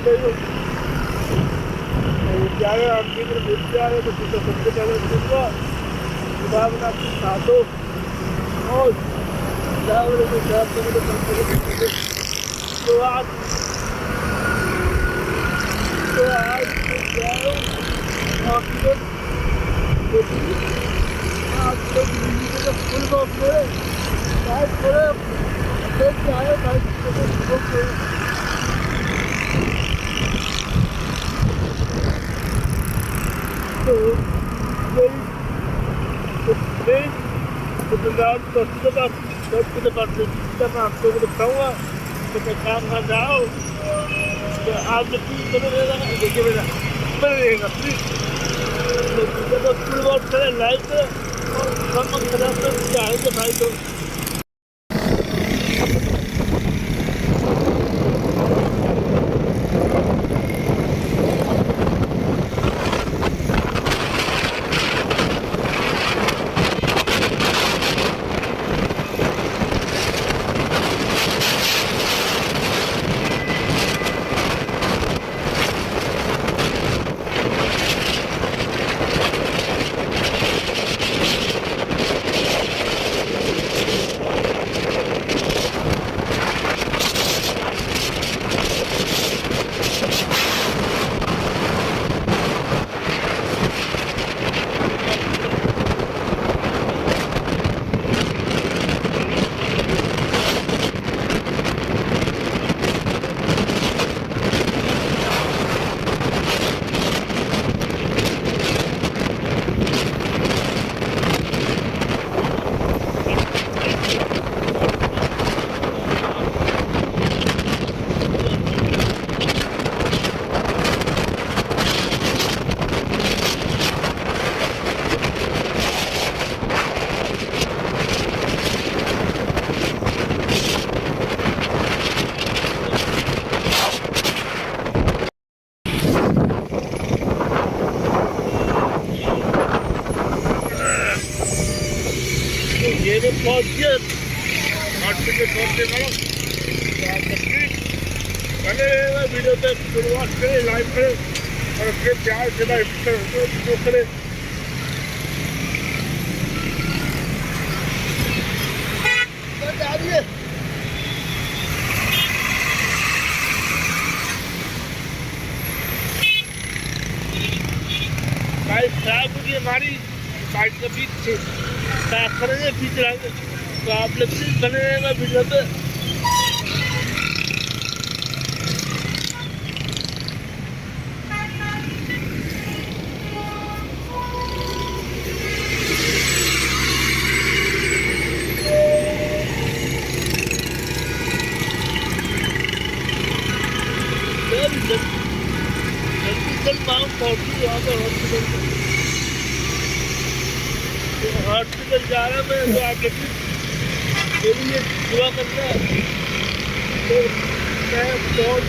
प्यारे आदमी को मिल प्यारे तो सबसे पहले सुनूंगा खुदा बना साधो और जावड़े को जाप करने को तो आज जाओ आप लोग फुल बॉक्स में बाइक करे देख जाए बाइक को तो आपको बताऊँगा तो मैं काम कर जाओ तो आप लोग बने रहेगा ना देखिए मेरा बने रहेगा प्लीज तो फुल वॉट करें लाइट और कम खराब कर आएंगे भाई तो पहुँचिए हॉस्पिटल पहुँचने वाला तो आप तस्वीर बने रहेगा वीडियो पे शुरुआत करें लाइव करें और अपने प्यार से लाइव करें बाइक खराब होगी हमारी बाइक के बीच से साफ करेंगे बीच रहेंगे तो आप लोग प्लीज बने रहेगा वीडियो पे जल्दी मांग पहुँची वहाँ पर हॉस्पिटल जा रहा है मैं तो आप लोग मेरी ये दुआ करना तो मैं बहुत